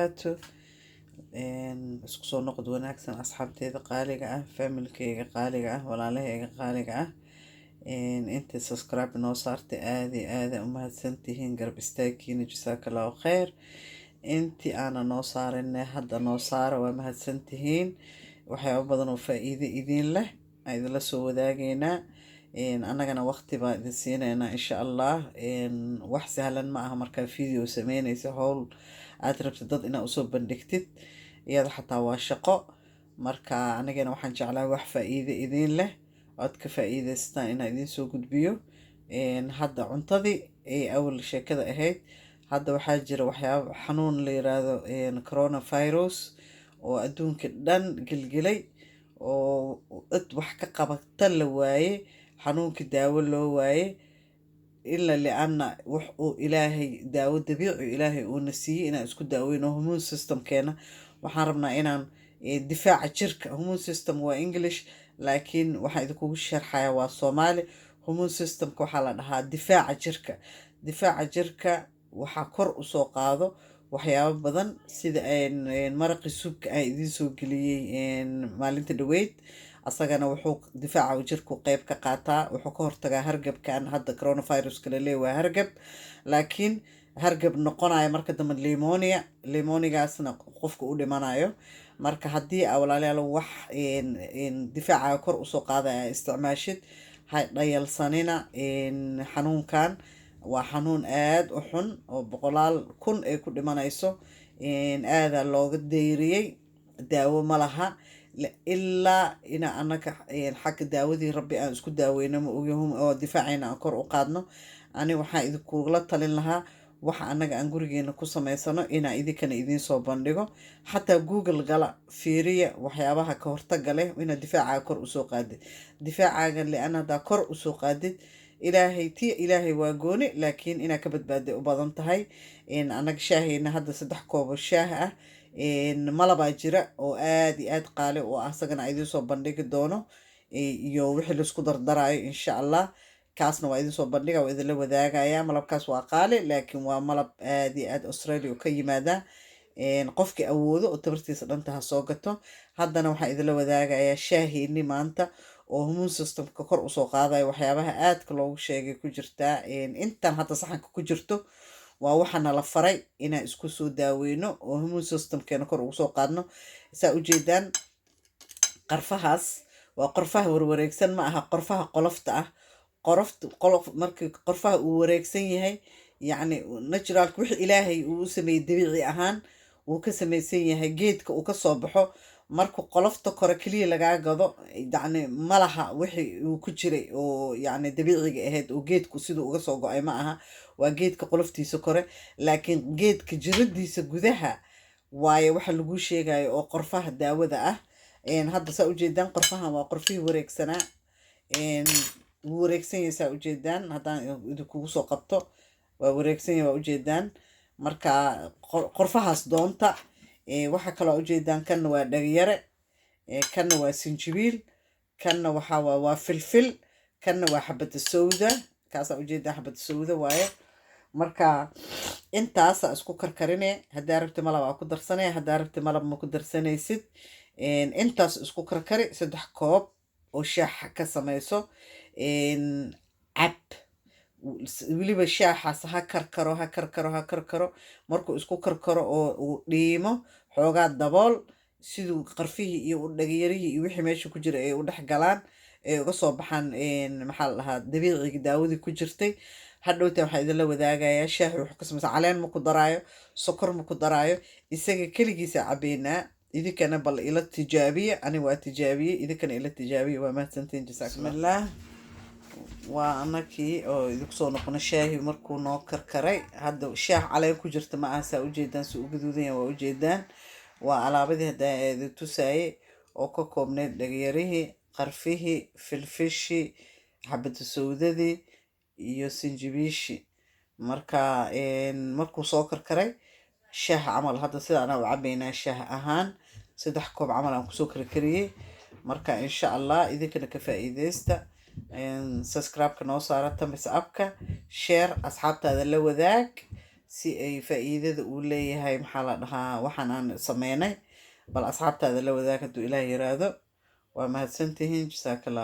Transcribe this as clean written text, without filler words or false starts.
وبركاته. isku soo noqod wanaagsan asxaabteeda qaaliga ah, familkeyga qaaliga ah, walaalaheyga qaaliga ah. inta subscribe noo saartay aad iyo aad u mahadsantihiin, garab istaagkiina jasaakallahu khayr. intii aana noo saarinay hadda noo saara, waa mahadsantihiin. waxyaabo badan oo faa'iido idiin leh aan idinla soo wadaageynaa. annagana waqti baan idin siinaynaa insha allah. wax sahlan ma aha markaa video sameynaysa, howl aad rabtid dad inaad usoo bandhigtid, iyada xataa waa shaqo. marka anigana waxaan jeclaa wax faa'iido idiin leh ood ka faa'iidaystaan inaan idiin soo gudbiyo. hadda cuntadii ay awal sheekada ahayd, hadda waxaa jira waxyaabo xanuun la yiraahdo coronavirus oo adduunka dhan gilgilay, oo cid wax ka qabata la waaye, xanuunka daawo loo waaye. إلا لأن إلهي داو دبيعي إلهي ونسيه إنا اسكو داوين هرمون سيستم كينا وحاربنا إنا دفاع الشركة. هرمون سيستم هو إنجليش، لكن واحد يكون الشرحة هو صومالي. هرمون سيستم كوحالة دفاع الشركة. دفاع الشركة وحاكر أسوق هذا وحياة بدن سيدا إن مرق السوق إذن سوق لي إن مالنت دويت asagana wuxuu difaaca jirku qayb ka qaataa, wuxuu ka hortagaa hargab. kan hadda coronavirus kale leeyahay waa hargab, laakiin hargab noqonayo marka dambe limonigaasna qofka u dhimanayo. marka haddii awlaalayaal wax difaaca kor usoo qaadaya isticmaashid, ha dhayalsanina. xanuunkan waa xanuun aad u xun oo 100,000 ay ku dhimanayso. aada looga dayriyay, daawo ma laha ilaa ina anaka xagga daawadii rabbi aan isku daaweyno ma ogyahum oo difaacayna aan kor u qaadno. ani waxaan idinkugula talin lahaa waxa anaga aan gurigeena ku samaysano inaan idinkana idiin soo bandhigo. xataa google gala fiiriya waxyaabaha ka hortaga leh inaad difaacaga kor usoo qaadid. difaacaga lian haddaa kor usoo qaadid, ilaahay waa gooni, laakiin inaa ka badbaaday u badan tahay. anaga shaaheyna hadda 3 koobo shaah ah. malabaa jira oo aad iyo aad qaali u ah, asagana idiin soo bandhigi doono, iyo wixii laisku dardarayo insha allah. kaasna waa idiin soo bandhiga, waa idinla wadaagaya. malabkaas waa qaali, laakiin waa malab aad iyo aad Australia ka yimaada. qofkii awoodo oo tabartiisa dhanta ha soo gato. haddana waxaan idinla wadaagayaa shaaheyni maanta oo hormone systemka kor usoo qaadaya. waxyaabaha aadka loogu sheegay ku jirtaa. intan hadda saxanka ku jirto waa waxaana la faray inaan isku soo daaweyno oo hormone systemkeena kor ugu soo qaadno. saa ujeedaan qarfahaas waa qorfaha warwareegsan, ma aha qorfaha qolofta ah. qolof markii qorfaha uu wareegsan yahay, yacni naturalka wixii ilaahay uu sameeyey dabiici ahaan wuu ka samaysan yahay. geedka uu ka soo baxo markuu qolofta kore keliya lagaa gado, yacni malaha wixii uu ku jiray oo yacni dabiiciga ahayd oo geedku siduu uga soo go-ay ma aha. waa geedka qoloftiisa kore, laakiin geedka jiradiisa gudaha waaye waxa lagu sheegayo oo qorfaha daawada ah. hadda saa ujeedaan qorfahan waa qorfihii wareegsanaa. wuu wareegsan yahay saa ujeedaan. haddaan idinkugu soo qabto waa wareegsan yahay, waa ujeedaan. marka qorfahaas doonta. waxaa kaloo ujeedaan kanna waa dhagyare, kanna waa sinjibiil, kanna waa filfil, kanna waa xabada sawda. kaasaa ujeedaan xabada sawda waaye. marka intaasa isku karkarine. haddaa rabti malab aa ku darsanaya, haddaa rabti malab ma ku darsanaysid. intaas isku karkari. 3 koob oo shaaxa ka samayso. cab weliba shaaxaas ha karkaro. markuu isku karkaro oo uu dhiimo xoogaa dabool, siduu qarfihii iyo dhagyarihii iyo wixii meesha ku jira ay u dhex galaan, ay uga soo baxaan maxaa la dhahaa dabiiciga daawadii ku jirtay. hadhowta waxaa idinla wadaagayaa shaahi wuxuu ka samaysan caleen ma ku daraayo, sokor ma ku daraayo, isaga keligiisa cabeynaa. idinkana bal ila tijaabiye. ani waa tijaabiye, idinkana ila tijaabiye. waa mahadsantiin, bismillaah. waa anakii oo idinku soo noqona shaahi markuu noo karkaray. hadda shaah caleen ku jirta ma aha, saa ujeedaan si u gaduudan yahay waa ujeedaan. waa alaabadii haddaa idin tusaaye oo ka koobneyd dhagyarihii, qarfihii, filfishii, xabada sawdadii iyo sinjibiishi. marka markuu soo karkaray shaah camal, hadda sidaan u cabaynaa shaah ahaan. 3 koob camal aan kusoo karkariyey. marka insha allah idinkana ka faa'iideysta. subscribe-ka noo saara, thumbs up-ka, share, asxaabtaada la wadaag. si ay faa'iidada uu leeyahay maxaa la dhahaa waxaan aan sameynay bal asxaabtaada la wadaag hadduu ilaah yiraahdo waa mahadsantihiin jasaakallah